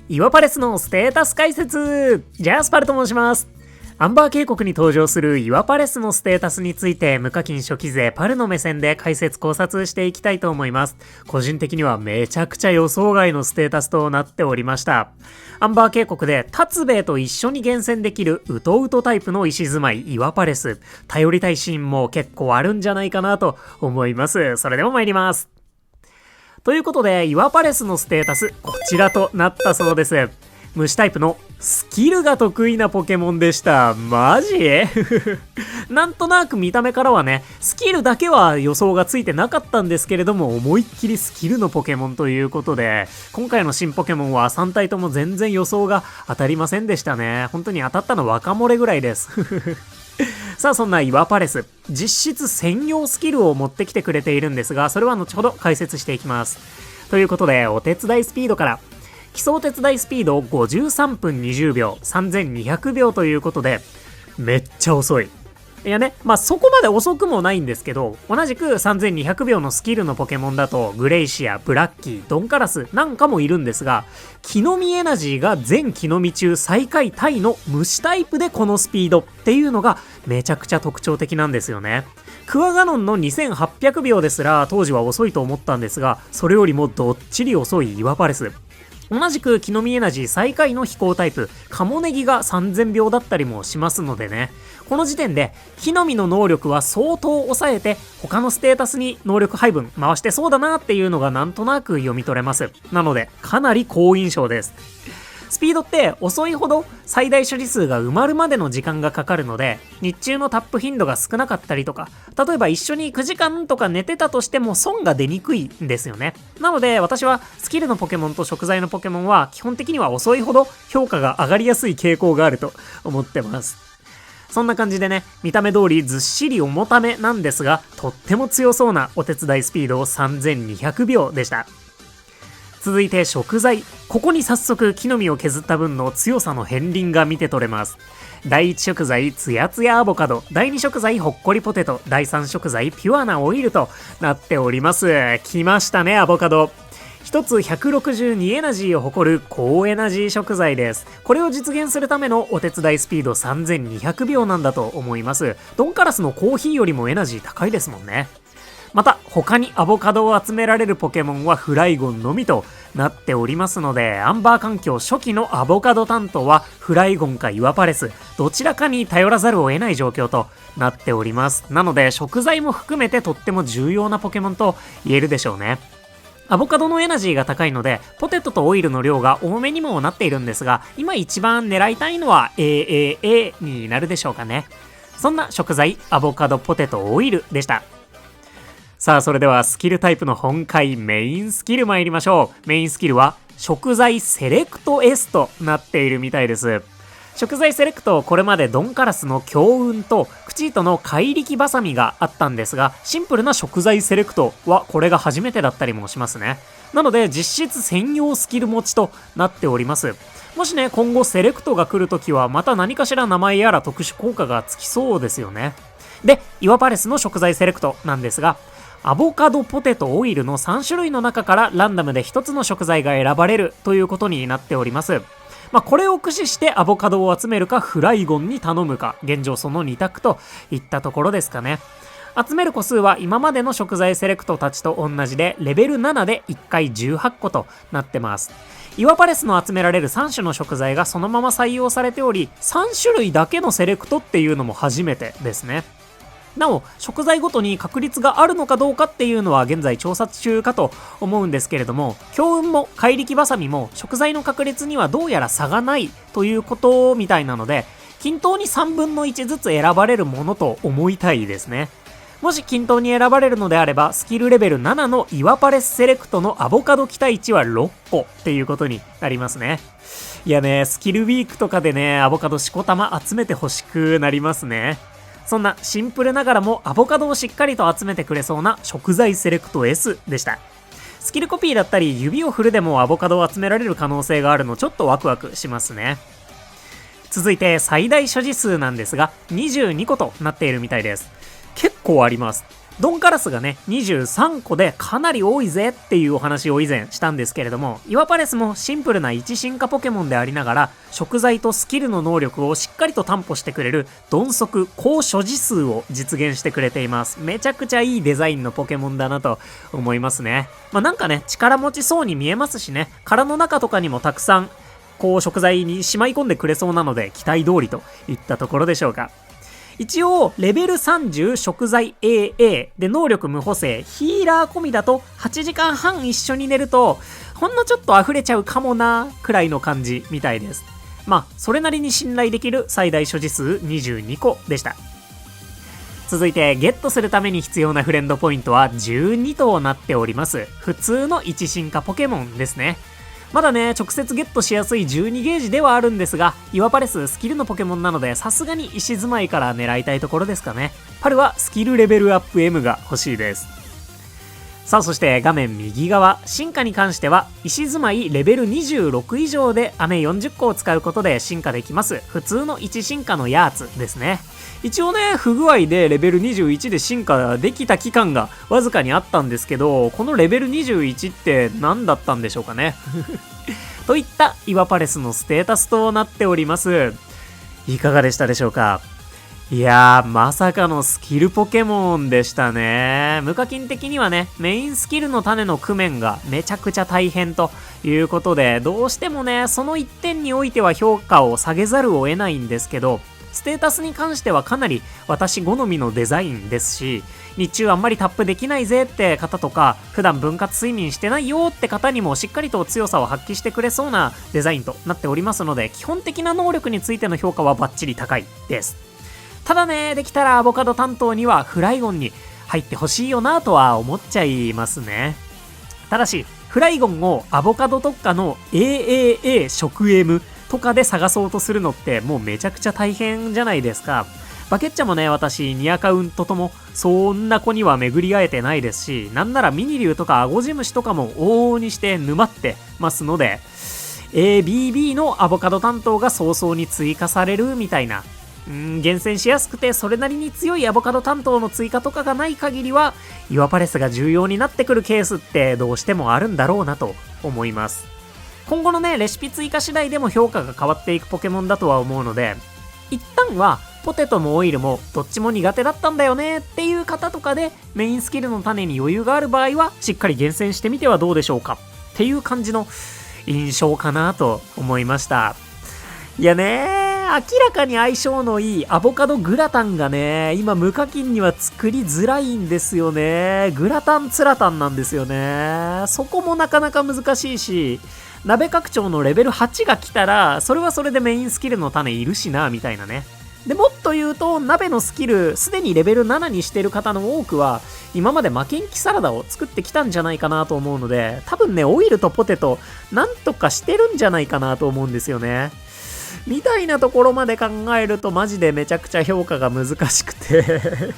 岩パレスのステータス解説、ジャスパルと申します。アンバー渓谷に登場する岩パレスのステータスについて無課金初期勢パルの目線で解説考察していきたいと思います。個人的にはめちゃくちゃ予想外のステータスとなっておりました。アンバー渓谷で達兵衛と一緒に厳選できるウトウトタイプの石住まい岩パレス、頼りたいシーンも結構あるんじゃないかなと思います。それでも参ります。ということで岩パレスのステータスこちらとなったそうです。虫タイプのスキルが得意なポケモンでした。マジなんとなく見た目からはね、スキルだけは予想がついてなかったんですけれども、思いっきりスキルのポケモンということで、今回の新ポケモンは3体とも全然予想が当たりませんでしたね。本当に当たったの若漏れぐらいですさあ、そんな岩パレス、実質専用スキルを持ってきてくれているんですが、それは後ほど解説していきます。ということで、お手伝いスピードから。基礎お手伝いスピード53分20秒、3200秒ということで、めっちゃ遅い。いやね、そこまで遅くもないんですけど、同じく3200秒のスキルのポケモンだと、グレイシア、ブラッキー、ドンカラスなんかもいるんですが、木の実エナジーが全木の実中最下位タイの虫タイプでこのスピードっていうのがめちゃくちゃ特徴的なんですよね。クワガノンの2800秒ですら当時は遅いと思ったんですが、それよりもどっちり遅い岩パレス。同じく木の実エナジー最下位の飛行タイプカモネギが3000秒だったりもしますのでね、この時点で木の実の能力は相当抑えて他のステータスに能力配分回してそうだなっていうのがなんとなく読み取れます。なのでかなり好印象です。スピードって遅いほど最大処理数が埋まるまでの時間がかかるので、日中のタップ頻度が少なかったりとか、例えば一緒に9時間とか寝てたとしても損が出にくいんですよね。なので私はスキルのポケモンと食材のポケモンは基本的には遅いほど評価が上がりやすい傾向があると思ってます。そんな感じでね、見た目通りずっしり重ためなんですが、とっても強そうなお手伝いスピード3200秒でした。続いて食材、ここに早速木の実を削った分の強さの片鱗が見て取れます。第1食材ツヤツヤアボカド、第2食材ほっこりポテト、第3食材ピュアなオイルとなっております。来ましたね、アボカド。1つ162エナジーを誇る高エナジー食材です。これを実現するためのお手伝いスピード3200秒なんだと思います。ドンカラスのコーヒーよりもエナジー高いですもんね。また他にアボカドを集められるポケモンはフライゴンのみとなっておりますので、アンバー環境初期のアボカド担当はフライゴンか岩パレスどちらかに頼らざるを得ない状況となっております。なので食材も含めてとっても重要なポケモンと言えるでしょうね。アボカドのエナジーが高いのでポテトとオイルの量が多めにもなっているんですが、今一番狙いたいのは AAA になるでしょうかね。そんな食材アボカドポテトオイルでした。さあ、それではスキルタイプの本回メインスキル参りましょう。メインスキルは食材セレクト S となっているみたいです。食材セレクト、これまでドンカラスの強運とクチートの怪力バサミがあったんですが、シンプルな食材セレクトはこれが初めてだったりもしますね。なので実質専用スキル持ちとなっております。もしね、今後セレクトが来るときはまた何かしら名前やら特殊効果がつきそうですよね。で、岩パレスの食材セレクトなんですが、アボカド、ポテト、オイルの3種類の中からランダムで1つの食材が選ばれるということになっております。これを駆使してアボカドを集めるかフライゴンに頼むか、現状その2択といったところですかね。集める個数は今までの食材セレクトたちと同じでレベル7で1回18個となってます。岩パレスの集められる3種の食材がそのまま採用されており、3種類だけのセレクトっていうのも初めてですね。なお食材ごとに確率があるのかどうかっていうのは現在調査中かと思うんですけれども、強運も怪力バサミも食材の確率にはどうやら差がないということみたいなので、均等に3分の1ずつ選ばれるものと思いたいですね。もし均等に選ばれるのであれば、スキルレベル7の岩パレスセレクトのアボカド期待値は6個っていうことになりますね。いやね、スキルウィークとかでね、アボカドしこたま集めてほしくなりますね。そんなシンプルながらもアボカドをしっかりと集めてくれそうな食材セレクト S でした。スキルコピーだったり指を振るでもアボカドを集められる可能性があるのちょっとワクワクしますね。続いて最大所持数なんですが22個となっているみたいです。結構あります。ドンカラスがね、23個でかなり多いぜっていうお話を以前したんですけれども、イワパレスもシンプルな1進化ポケモンでありながら、食材とスキルの能力をしっかりと担保してくれる鈍足高所持数を実現してくれています。めちゃくちゃいいデザインのポケモンだなと思いますね。なんかね、力持ちそうに見えますしね、殻の中とかにもたくさんこう食材にしまい込んでくれそうなので、期待通りといったところでしょうか。一応、レベル30食材 AA で能力無補正、ヒーラー込みだと8時間半一緒に寝ると、ほんのちょっと溢れちゃうかもなくらいの感じみたいです。それなりに信頼できる最大所持数22個でした。続いて、ゲットするために必要なフレンドポイントは12となっております。普通の1進化ポケモンですね。まだね、直接ゲットしやすい12ゲージではあるんですが、イワパレススキルのポケモンなので、さすがに石住まいから狙いたいところですかね。パルはスキルレベルアップ M が欲しいです。さあ、そして画面右側、進化に関しては、石住まいレベル26以上で飴40個を使うことで進化できます。普通の1進化のヤーツですね。一応ね、不具合でレベル21で進化できた期間がわずかにあったんですけど、このレベル21って何だったんでしょうかね。といったイワパレスのステータスとなっております。いかがでしたでしょうか。いやー、まさかのスキルポケモンでしたね。無課金的にはね、メインスキルの種のクメンがめちゃくちゃ大変ということで、どうしてもね、その一点においては評価を下げざるを得ないんですけど、ステータスに関してはかなり私好みのデザインですし、日中あんまりタップできないぜって方とか、普段分割睡眠してないよって方にもしっかりと強さを発揮してくれそうなデザインとなっておりますので、基本的な能力についての評価はバッチリ高いです。ただね、できたらアボカド担当にはフライゴンに入ってほしいよなとは思っちゃいますね。ただし、フライゴンをアボカド特化の AAA 食 M とかで探そうとするのってもうめちゃくちゃ大変じゃないですか。バケッチャもね、私2アカウントともそんな子には巡り会えてないですし、なんならミニリュウとかアゴジムシとかも往々にして沼ってますので、ABB のアボカド担当が早々に追加されるみたいな、厳選しやすくてそれなりに強いアボカド担当の追加とかがない限りは、イワパレスが重要になってくるケースってどうしてもあるんだろうなと思います。今後のね、レシピ追加次第でも評価が変わっていくポケモンだとは思うので、一旦はポテトもオイルもどっちも苦手だったんだよねっていう方とかで、メインスキルの種に余裕がある場合はしっかり厳選してみてはどうでしょうかっていう感じの印象かなと思いました。いやね、明らかに相性のいいアボカドグラタンがね、今無課金には作りづらいんですよね。グラタンツラタンなんですよね。そこもなかなか難しいし、鍋拡張のレベル8が来たら、それはそれでメインスキルの種いるしな、みたいなね。で、もっと言うと、鍋のスキル、すでにレベル7にしてる方の多くは、今まで負けん気サラダを作ってきたんじゃないかなと思うので、多分ね、オイルとポテト、なんとかしてるんじゃないかなと思うんですよね。みたいなところまで考えると、マジでめちゃくちゃ評価が難しくて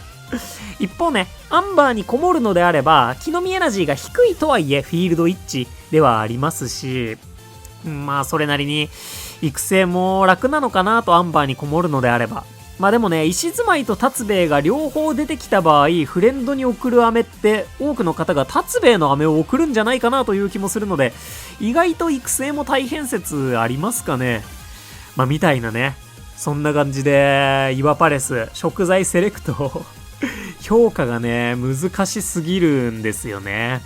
一方ね、アンバーにこもるのであれば、木の実エナジーが低いとはいえ、フィールド一致ではありますし、それなりに育成も楽なのかなと、アンバーにこもるのであれば。でもね、石住まいと達兵衛が両方出てきた場合、フレンドに送る飴って多くの方が達兵衛の飴を送るんじゃないかなという気もするので、意外と育成も大変説ありますかね。みたいなね。そんな感じで、イワパレス、食材セレクト、評価がね、難しすぎるんですよね。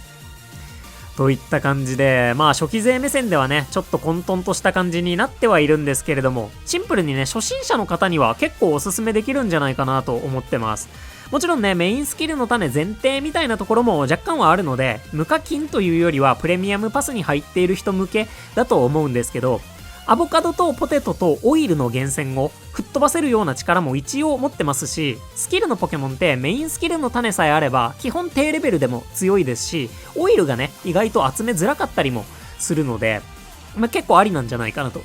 といった感じで、初期勢目線ではね、ちょっと混沌とした感じになってはいるんですけれども、シンプルにね、初心者の方には結構おすすめできるんじゃないかなと思ってます。もちろんね、メインスキルの種前提みたいなところも若干はあるので、無課金というよりはプレミアムパスに入っている人向けだと思うんですけど、アボカドとポテトとオイルの源泉を吹っ飛ばせるような力も一応持ってますし、スキルのポケモンってメインスキルの種さえあれば基本低レベルでも強いですし、オイルがね意外と集めづらかったりもするので、結構ありなんじゃないかなと。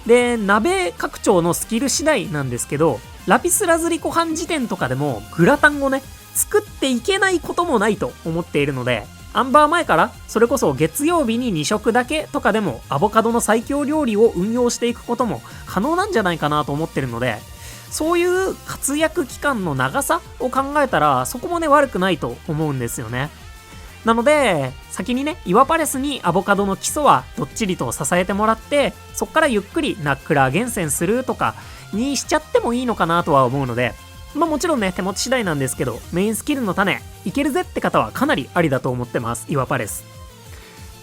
で、鍋拡張のスキル次第なんですけど、ラピスラズリ湖畔時点とかでもグラタンをね作っていけないこともないと思っているので、アンバー前からそれこそ月曜日に2食だけとかでもアボカドの最強料理を運用していくことも可能なんじゃないかなと思ってるので、そういう活躍期間の長さを考えたら、そこもね、悪くないと思うんですよね。なので、先にね、イワパレスにアボカドの基礎はどっちりと支えてもらって、そっからゆっくりナックラー厳選するとかにしちゃってもいいのかなとは思うので、もちろんね、手持ち次第なんですけど、メインスキルの種、いけるぜって方はかなりありだと思ってます、イワパレス。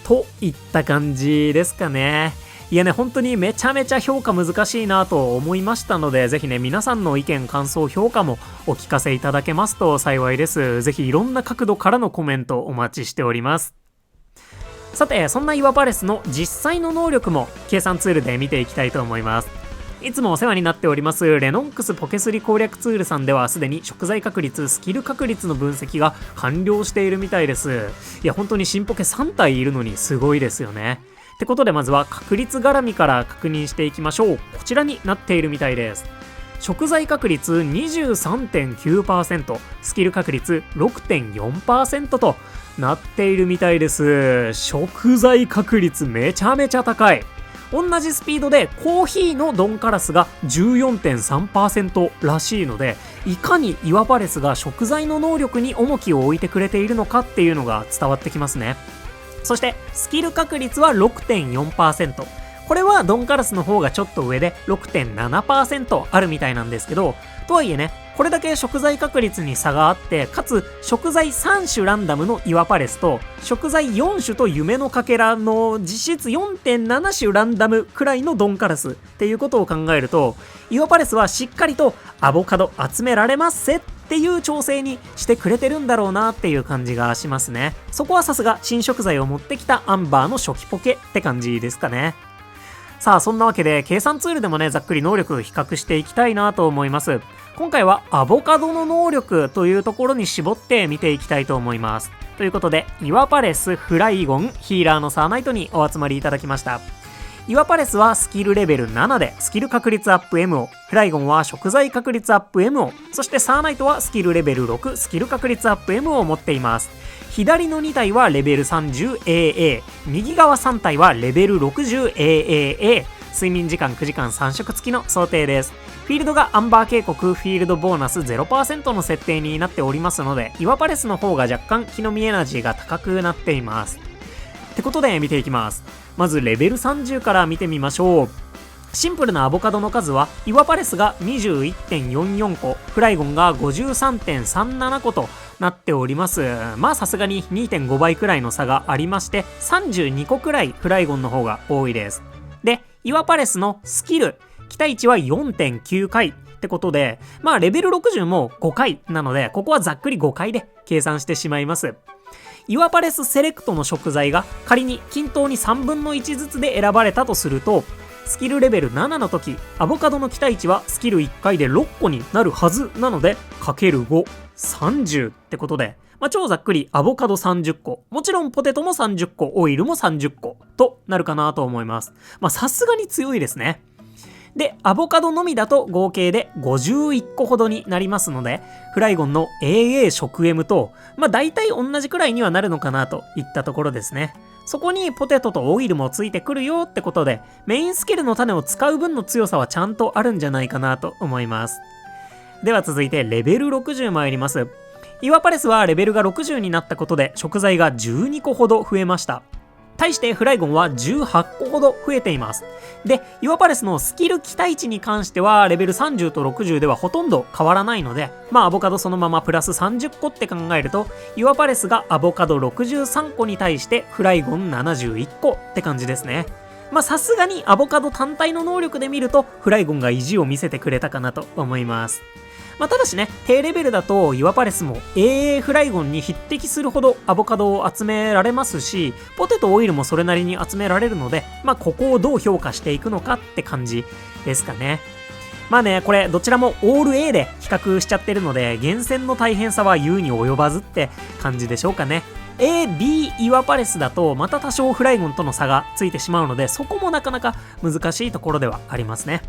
といった感じですかね。いやね、本当にめちゃめちゃ評価難しいなと思いましたので、ぜひね、皆さんの意見、感想、評価もお聞かせいただけますと幸いです。ぜひいろんな角度からのコメントお待ちしております。さて、そんなイワパレスの実際の能力も計算ツールで見ていきたいと思います。いつもお世話になっておりますレノンクスポケスリ攻略ツールさんではすでに食材確率、スキル確率の分析が完了しているみたいです。いや、本当に新ポケ3体いるのにすごいですよね。ってことでまずは確率絡みから確認していきましょう。こちらになっているみたいです。食材確率 23.9%、スキル確率 6.4% となっているみたいです。食材確率めちゃめちゃ高い。同じスピードでコーヒーのドンカラスが 14.3% らしいので、いかにイワパレスが食材の能力に重きを置いてくれているのかっていうのが伝わってきますね。そしてスキル確率は 6.4%。これはドンカラスの方がちょっと上で 6.7% あるみたいなんですけど、とはいえね、これだけ食材確率に差があって、かつ食材3種ランダムのイワパレスと食材4種と夢のかけらの実質 4.7 種ランダムくらいのドンカラスっていうことを考えると、イワパレスはしっかりとアボカド集められますせっていう調整にしてくれてるんだろうなっていう感じがしますね。そこはさすが新食材を持ってきたアンバーの初期ポケって感じですかね。さあ、そんなわけで計算ツールでもね、ざっくり能力比較していきたいなと思います。今回はアボカドの能力というところに絞って見ていきたいと思います。ということで、イワパレス、フライゴン、ヒーラーのサーナイトにお集まりいただきました。イワパレスはスキルレベル7でスキル確率アップ M を、フライゴンは食材確率アップ M を、そしてサーナイトはスキルレベル6、スキル確率アップ M を持っています。左の2体はレベル 30AA、右側3体はレベル 60AAA、睡眠時間9時間3食付きの想定です。フィールドがアンバー渓谷フィールドボーナス 0% の設定になっておりますので、イワパレスの方が若干木の実エナジーが高くなっています。ってことで見ていきます。まずレベル30から見てみましょう。シンプルなアボカドの数はイワパレスが 21.44 個、フライゴンが 53.37 個となっております。まあさすがに 2.5 倍くらいの差がありまして、32個くらいフライゴンの方が多いです。で、イワパレスのスキル、期待値は 4.9 回ってことで、まあレベル60も5回なので、ここはざっくり5回で計算してしまいます。イワパレスセレクトの食材が仮に均等に3分の1ずつで選ばれたとすると、スキルレベル7の時、アボカドの期待値はスキル1回で6個になるはずなので、×5、30ってことで、超ざっくりアボカド30個、もちろんポテトも30個、オイルも30個となるかなと思います。さすがに強いですね。で、アボカドのみだと合計で51個ほどになりますので、フライゴンの AA 食 M と、大体同じくらいにはなるのかなといったところですね。そこにポテトとオイルもついてくるよってことで、メインスキルの種を使う分の強さはちゃんとあるんじゃないかなと思います。では続いてレベル60参ります。イワパレスはレベルが60になったことで食材が12個ほど増えました。対してフライゴンは18個ほど増えています。で、イワパレスのスキル期待値に関してはレベル30と60ではほとんど変わらないので、アボカドそのままプラス30個って考えると、イワパレスがアボカド63個に対してフライゴン71個って感じですね。さすがにアボカド単体の能力で見るとフライゴンが意地を見せてくれたかなと思います。ただしね、低レベルだとイワパレスも AA フライゴンに匹敵するほどアボカドを集められますし、ポテトオイルもそれなりに集められるので、ここをどう評価していくのかって感じですかね。これどちらもオール A で比較しちゃってるので、厳選の大変さは言うに及ばずって感じでしょうかね。A、B イワパレスだとまた多少フライゴンとの差がついてしまうので、そこもなかなか難しいところではありますね。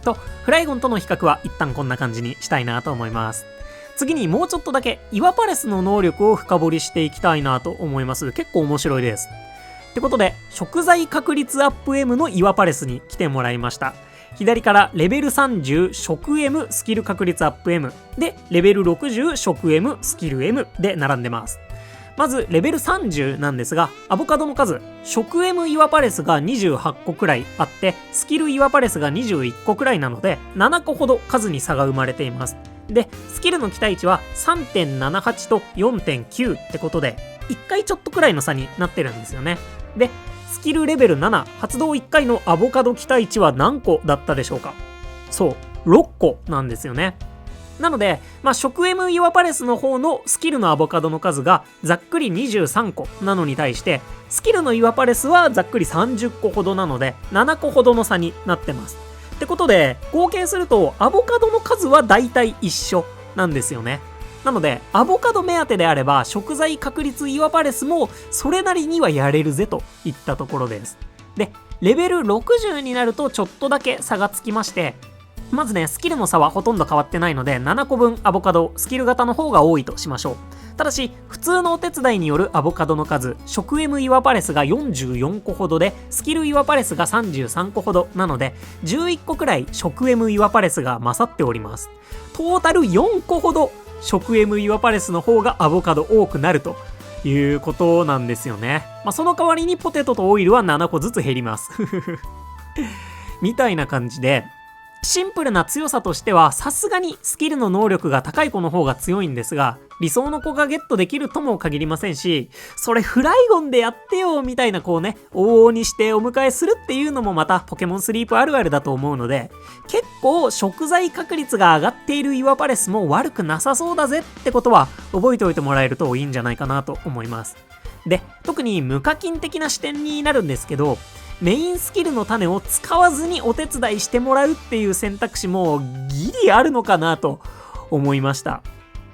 と、フライゴンとの比較は一旦こんな感じにしたいなと思います。次にもうちょっとだけイワパレスの能力を深掘りしていきたいなと思います。結構面白いです。ってことで、食材確率アップ M のイワパレスに来てもらいました。左からレベル30食 M スキル確率アップ M でレベル60食 M スキル M で並んでます。まずレベル30なんですが、アボカドの数、食 M イワパレスが28個くらいあって、スキルイワパレスが21個くらいなので、7個ほど数に差が生まれています。で、スキルの期待値は 3.78 と 4.9 ってことで、1回ちょっとくらいの差になってるんですよね。で、スキルレベル7、発動1回のアボカド期待値は何個だったでしょうか？そう、6個なんですよね。なので、食 M イワパレスの方のスキルのアボカドの数がざっくり23個なのに対して、スキルのイワパレスはざっくり30個ほどなので、7個ほどの差になってます。ってことで、合計するとアボカドの数はだいたい一緒なんですよね。なので、アボカド目当てであれば、食材確率イワパレスもそれなりにはやれるぜといったところです。で、レベル60になるとちょっとだけ差がつきまして、まずね、スキルの差はほとんど変わってないので、7個分アボカド、スキル型の方が多いとしましょう。ただし、普通のお手伝いによるアボカドの数、食 M イワパレスが44個ほどで、スキルイワパレスが33個ほどなので、11個くらい食 M イワパレスが勝っております。トータル4個ほど食 M イワパレスの方がアボカド多くなるということなんですよね。その代わりにポテトとオイルは7個ずつ減ります。みたいな感じで、シンプルな強さとしてはさすがにスキルの能力が高い子の方が強いんですが、理想の子がゲットできるとも限りませんし、それフライゴンでやってよみたいな往々にしてお迎えするっていうのもまたポケモンスリープあるあるだと思うので、結構食材確率が上がっているイワパレスも悪くなさそうだぜってことは覚えておいてもらえるといいんじゃないかなと思います。で、特に無課金的な視点になるんですけど、メインスキルの種を使わずにお手伝いしてもらうっていう選択肢もギリあるのかなと思いました。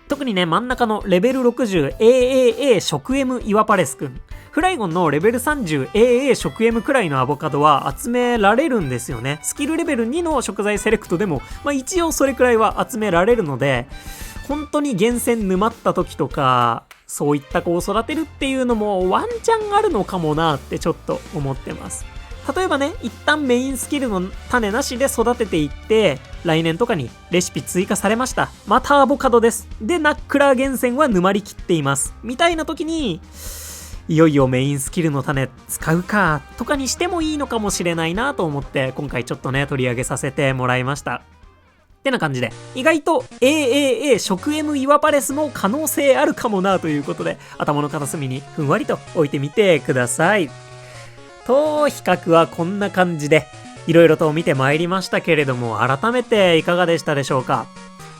特にね、真ん中のレベル 60AAA 食 M イワパレスくん、フライゴンのレベル 30AA 食 M くらいのアボカドは集められるんですよね。スキルレベル2の食材セレクトでも、一応それくらいは集められるので、本当に厳選沼った時とか、そういった子を育てるっていうのもワンチャンあるのかもなってちょっと思ってます。例えばね、一旦メインスキルの種なしで育てていって、来年とかにレシピ追加されました。またアボカドです。で、ナックラー厳選は沼りきっています。みたいな時に、いよいよメインスキルの種使うかとかにしてもいいのかもしれないなと思って、今回ちょっとね、取り上げさせてもらいました。ってな感じで、意外と AAA 食 M イワパレスも可能性あるかもなということで、頭の片隅にふんわりと置いてみてください。と、比較はこんな感じで、いろいろと見てまいりましたけれども、改めていかがでしたでしょうか。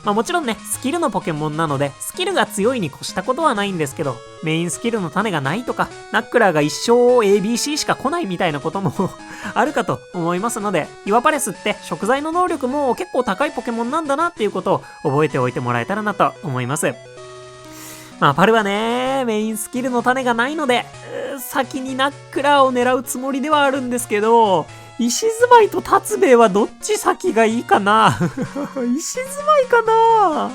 もちろんね、スキルのポケモンなので、スキルが強いに越したことはないんですけど、メインスキルの種がないとか、ナックラーが一生 ABC しか来ないみたいなこともあるかと思いますので、イワパレスって食材の能力も結構高いポケモンなんだなっていうことを覚えておいてもらえたらなと思います。パルはね、メインスキルの種がないので、先にナックラーを狙うつもりではあるんですけど、石住まいと達兵衛はどっち先がいいかな石住まいかな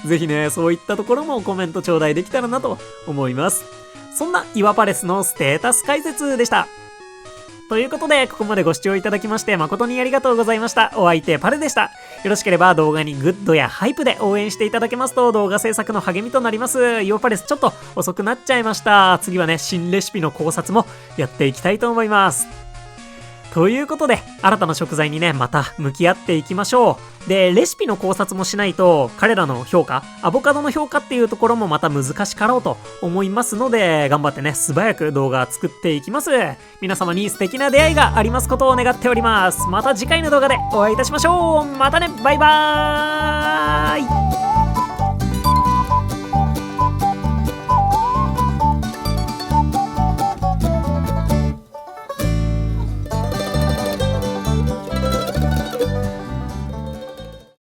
ぜひね、そういったところもコメント頂戴できたらなと思います。そんなイワパレスのステータス解説でした。ということで、ここまでご視聴いただきまして誠にありがとうございました。お相手パルでした。よろしければ動画にグッドやハイプで応援していただけますと動画制作の励みとなります。イワパレスちょっと遅くなっちゃいました。次はね、新レシピの考察もやっていきたいと思います。ということで、新たな食材にね、また向き合っていきましょう。で、レシピの考察もしないと、彼らの評価、アボカドの評価っていうところもまた難しかろうと思いますので、頑張ってね、素早く動画作っていきます。皆様に素敵な出会いがありますことを願っております。また次回の動画でお会いいたしましょう。またね、バイバーイ。